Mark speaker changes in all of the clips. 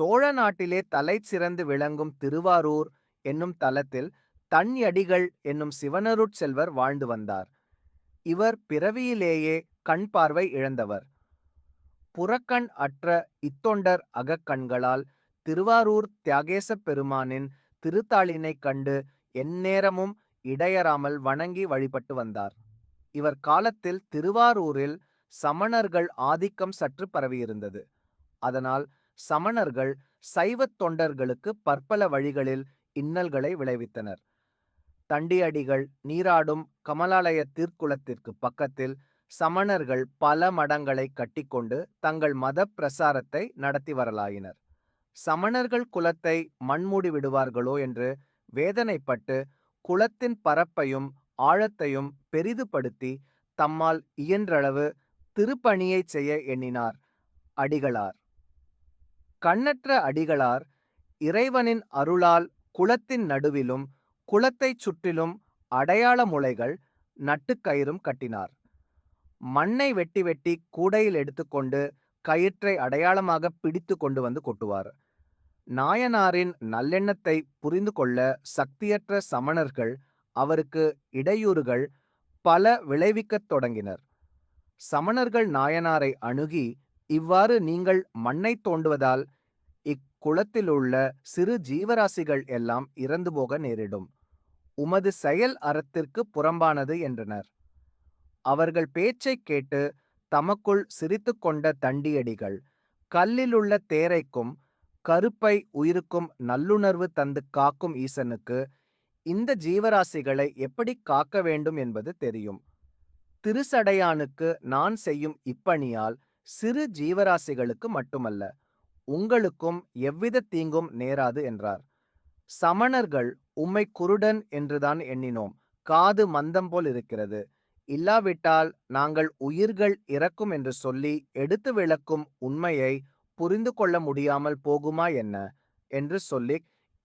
Speaker 1: சோழ நாட்டிலே தலை சிறந்து விளங்கும் திருவாரூர் என்னும் தலத்தில் தன்யடிகள் என்னும் சிவனருட் செல்வர் வாழ்ந்து வந்தார். இவர் பிறவியிலேயே கண் பார்வை இழந்தவர். புறக்கண் அற்ற இத்தொண்டர் அகக்கண்களால் திருவாரூர் தியாகேசப் பெருமானின் திருத்தாளினைக் கண்டு எந்நேரமும் இடையறாமல் வணங்கி வழிபட்டு வந்தார். இவர் காலத்தில் திருவாரூரில் சமணர்கள் ஆதிக்கம் சற்று பரவியிருந்தது. அதனால் சமணர்கள் சைவத் தொண்டர்களுக்கு பற்பல வழிகளில் இன்னல்களை விளைவித்தனர். தண்டியடிகள் நீராடும் கமலாலய தீர்க்குளத்திற்கு பக்கத்தில் சமணர்கள் பல மடங்களை கட்டிக்கொண்டு தங்கள் மத பிரசாரத்தை நடத்தி வரலாயினர். சமணர்கள் குலத்தை மண்மூடி விடுவார்களோ என்று வேதனைப்பட்டு குலத்தின் பரப்பையும் ஆழத்தையும் பெரிதுபடுத்தி தம்மால் இயன்றளவு திருப்பணியைச் செய்ய எண்ணினார் அடிகளார். கண்ணற்ற அடிகளார் இறைவனின் அருளால் குளத்தின் நடுவிலும் குளத்தைச் சுற்றிலும் அடையாள முளைகள் நட்டுக்கயிறும் கட்டினார். மண்ணை வெட்டி வெட்டி கூடையில் எடுத்துக்கொண்டு கயிற்றை அடையாளமாக பிடித்து கொண்டு வந்து கொட்டுவார். நாயனாரின் நல்லெண்ணத்தை புரிந்து கொள்ள சக்தியற்ற சமணர்கள் அவருக்கு இடையூறுகள் பல விளைவிக்கத் தொடங்கினர். சமணர்கள் நாயனாரை அணுகி, இவ்வாறு நீங்கள் மண்ணை தோண்டுவதால் இக்குளத்திலுள்ள சிறு ஜீவராசிகள் எல்லாம் இறந்து போக நேரிடும். உமது செயல் அறத்திற்கு புறம்பானது என்றனர். அவர்கள் பேச்சைக் கேட்டு தமக்குள் சிரித்து கொண்ட தண்டியடிகள் கல்லிலுள்ள தேரைக்கும் கருப்பை உயிருக்கும் நல்லுணர்வு தந்து காக்கும் ஈசனுக்கு இந்த ஜீவராசிகளை எப்படி காக்க வேண்டும் என்பது தெரியும். திருசடையானுக்கு நான் செய்யும் இப்பணியால் சிறு ஜீவராசிகளுக்கு மட்டுமல்ல, உங்களுக்கும் எவ்வித தீங்கும் நேராது என்றார். சமணர்கள் உம்மை குருடன் என்றுதான் எண்ணினோம். காது மந்தம் போல் இருக்கிறது. இல்லாவிட்டால் நாங்கள் உயிர்கள் இறக்கும் என்று சொல்லி எடுத்து விளக்கும் உண்மையை புரிந்து கொள்ள முடியாமல் போகுமா என்ன என்று சொல்லி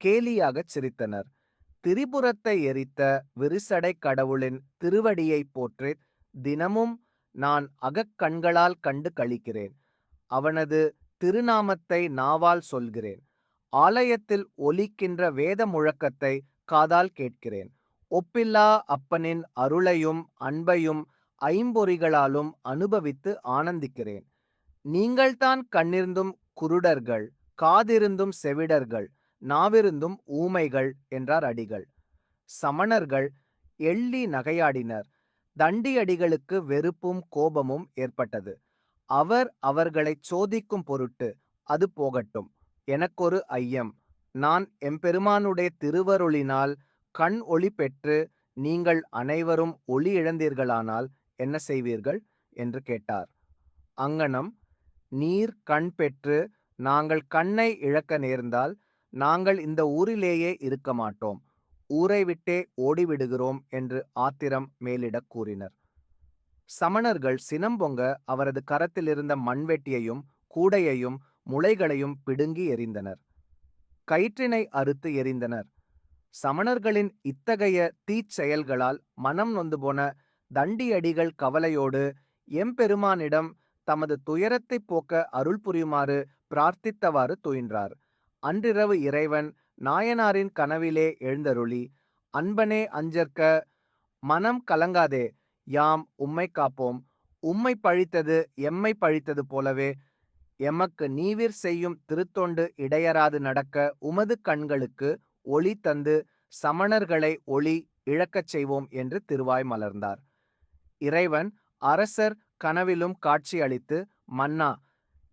Speaker 1: கேலியாகச் சிரித்தனர். திரிபுரத்தை எரித்த விரிசடை கடவுளின் திருவடியை போற்றி தினமும் நான் அகக்கண்களால் கண்டு களிக்கிறேன். அவனது திருநாமத்தை நாவால் சொல்கிறேன். ஆலயத்தில் ஒலிக்கின்ற வேத முழக்கத்தை காதால் கேட்கிறேன். ஒப்பில்லா அப்பனின் அருளையும் அன்பையும் ஐம்பொறிகளாலும் அனுபவித்து ஆனந்திக்கிறேன். நீங்கள்தான் கண்ணிருந்தும் குருடர்கள், காதிருந்தும் செவிடர்கள், நாவிருந்தும் ஊமைகள் என்றார் அடிகள். சமணர்கள் எள்ளி நகையாடினர். தண்டியடிகளுக்கு வெறுப்பும் கோபமும் ஏற்பட்டது. அவர் அவர்களைச் சோதிக்கும் பொருட்டு, அது போகட்டும், எனக்கொரு ஐயம். நான் எம்பெருமானுடைய திருவருளினால் கண் ஒளி பெற்று நீங்கள் அனைவரும் ஒளி இழந்தீர்களானால் என்ன செய்வீர்கள் என்று கேட்டார். அங்ஙனம், நீர் கண் பெற்று நாங்கள் கண்ணை இழக்க நேர்ந்தால் நாங்கள் இந்த ஊரிலேயே இருக்க மாட்டோம், ஊரை விட்டே ஓடிவிடுகிறோம் என்று ஆத்திரம் மேலிடக் கூறினர். சமணர்கள் சினம்பொங்க அவரது கரத்தில் இருந்த மண்வெட்டியையும் கூடையையும் முளைகளையும் பிடுங்கி எறிந்தனர். கயிற்றினை அறுத்து எறிந்தனர். சமணர்களின் இத்தகைய தீச்செயல்களால் மனம் நொந்து போன தண்டியடிகள் கவலையோடு எம்பெருமானிடம் தமது துயரத்தை போக்க அருள் புரியுமாறு பிரார்த்தித்தவாறு துயின்றார். அன்றிரவு இறைவன் நாயனாரின் கனவிலே எழுந்தருளி, அன்பனே அஞ்சற்க, மனம் கலங்காதே, யாம் உம்மை காப்போம். உம்மை பழித்தது எம்மை பழித்தது போலவே எமக்கு நீவிர் செய்யும் திருத்தொண்டு இடையராது நடக்க உமது கண்களுக்கு ஒளி தந்து சமணர்களை ஒளி இழக்கச் செய்வோம் என்று திருவாய் மலர்ந்தார். இறைவன் அரசர் கனவிலும் காட்சி அளித்து, மன்னா,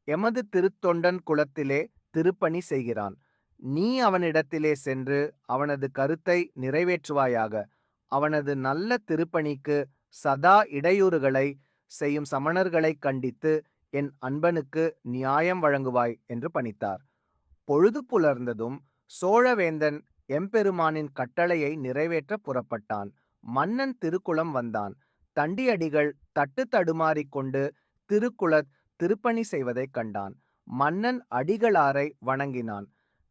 Speaker 1: எமது திருத்தொண்டன் குலத்திலே திருப்பணி செய்கிறான். நீ அவனிடத்திலே சென்று அவனது கருத்தை நிறைவேற்றுவாயாக. அவனது நல்ல திருப்பணிக்கு சதா இடையூறுகளை செய்யும் சமணர்களை கண்டித்து என் அன்பனுக்கு நியாயம் வழங்குவாய் என்று பணித்தார். பொழுது புலர்ந்ததும் சோழவேந்தன் எம்பெருமானின் கட்டளையை நிறைவேற்ற புறப்பட்டான். மன்னன் திருக்குளம் வந்தான். தண்டியடிகள் தட்டு தடுமாறிக் கொண்டு திருக்குளத் திருப்பணி செய்வதைக் கண்டான். மன்னன் அடிகளாரை வணங்கினான்.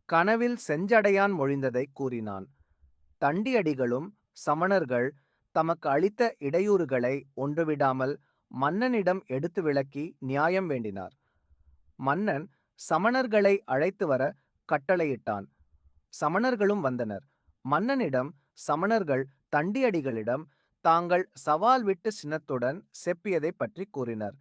Speaker 1: கனவில் செஞ்சடையான் மொழிந்ததை கூறினான். தண்டியடிகளும் சமணர்கள் தமக்கு அளித்த இடையூறுகளை ஒன்றுவிடாமல் மன்னனிடம் எடுத்து விளக்கி நியாயம் வேண்டினார். மன்னன் சமணர்களை அழைத்து வர கட்டளையிட்டான். சமணர்களும் வந்தனர். மன்னனிடம் சமணர்கள் தண்டியடிகளிடம் தாங்கள் சவால் விட்டு சினத்துடன் செப்பியதைப் பற்றி கூறினர்.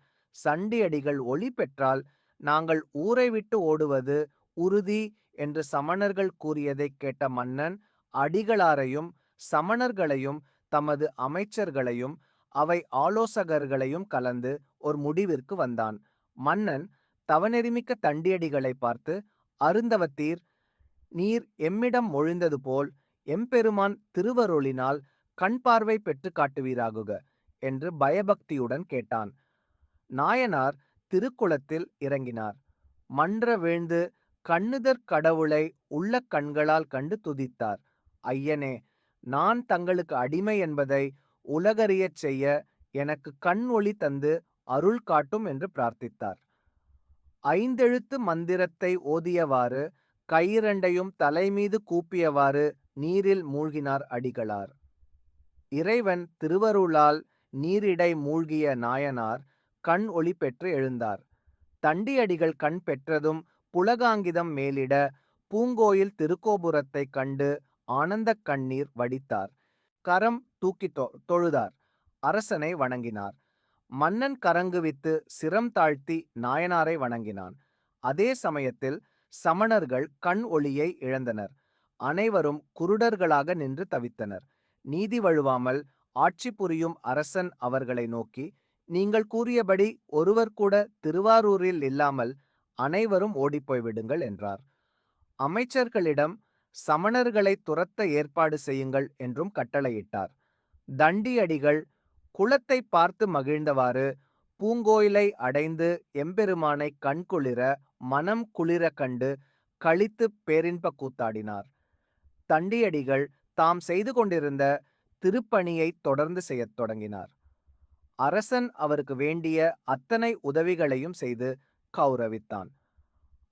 Speaker 1: சண்டியடிகள் ஒளி பெற்றால் நாங்கள் ஊரை விட்டு ஓடுவது உறுதி என்று சமணர்கள் கூறியதைக் கேட்ட மன்னன் அடிகளாரையும் சமணர்களையும் தமது அமைச்சர்களையும் அவை ஆலோசகர்களையும் கலந்து ஒரு முடிவிற்கு வந்தான். மன்னன் தவநெறிமிக்க தண்டியடிகளை பார்த்து, அருந்தவத்தீர், நீர் எம்மிடம் மொழிந்தது போல் எம்பெருமான் திருவருளினால் கண் பார்வை பெற்று காட்டுவீராகுக என்று பயபக்தியுடன் கேட்டான். நாயனார் திருக்குளத்தில் இறங்கினார். மன்ற வீழ்ந்து கண்ணுதற் கடவுளை உள்ள கண்களால் கண்டு துதித்தார். ஐயனே, நான் தங்களுக்கு அடிமை என்பதை உலகறியச் செய்ய எனக்கு கண் ஒளி தந்து அருள் காட்டும் என்று பிரார்த்தித்தார். ஐந்தெழுத்து மந்திரத்தை ஓதியவாறு கையிரண்டையும் தலைமீது கூப்பியவாறு நீரில் மூழ்கினார் அடிகளார். இறைவன் திருவருளால் நீரிடை மூழ்கிய நாயனார் கண் ஒளி பெற்று எழுந்தார். தண்டியடிகள் கண் பெற்றதும் புலகாங்கிதம் மேலிட பூங்கோயில் திருக்கோபுரத்தை கண்டு ஆனந்த கண்ணீர் வடித்தார். கரம் தூக்கி தொழுதார். அரசனை வணங்கினார். மன்னன் கரங்குவித்து சிரம் தாழ்த்தி நாயனாரை வணங்கினான். அதே சமயத்தில் சமணர்கள் கண் ஒளியை இழந்தனர். அனைவரும் குருடர்களாக நின்று தவித்தனர். நீதி வழுவாமல் ஆட்சி புரியும் அரசன் அவர்களை நோக்கி, நீங்கள் கூறியபடி ஒருவர் கூட திருவாரூரில் இல்லாமல் அனைவரும் ஓடிப்போய் விடுங்கள் என்றார். அமைச்சர்களிடம் சமணர்களை துரத்த ஏற்பாடு செய்யுங்கள் என்றும் கட்டளையிட்டார். தண்டியடிகள் குளத்தை பார்த்து மகிழ்ந்தவாறு பூங்கோயிலை அடைந்து எம்பெருமானை கண்குளிர மனம் குளிர கண்டு களித்து பேரின்ப கூத்தாடினார். தண்டியடிகள் தாம் செய்து கொண்டிருந்த திருப்பணியை தொடர்ந்து செய்யத் தொடங்கினார். அரசன் அவருக்கு வேண்டிய அத்தனை உதவிகளையும் செய்து கௌரவித்தான்.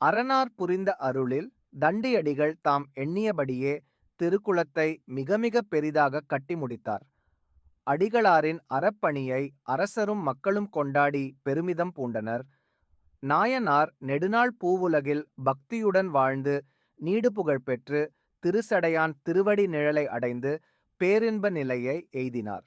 Speaker 1: அரணார் புரிந்த அருளில் தண்டியடிகள் தாம் எண்ணியபடியே திருக்குளத்தை மிக மிக பெரிதாக கட்டி முடித்தார். அடிகளாரின் அறப்பணியை அரசரும் மக்களும் கொண்டாடி பெருமிதம் பூண்டனர். நாயனார் நெடுநாள் பூவுலகில் பக்தியுடன் வாழ்ந்து நீடு புகழ் பெற்று திருசடையான் திருவடி நிழலை அடைந்து பேரின்ப நிலையை எய்தினார்.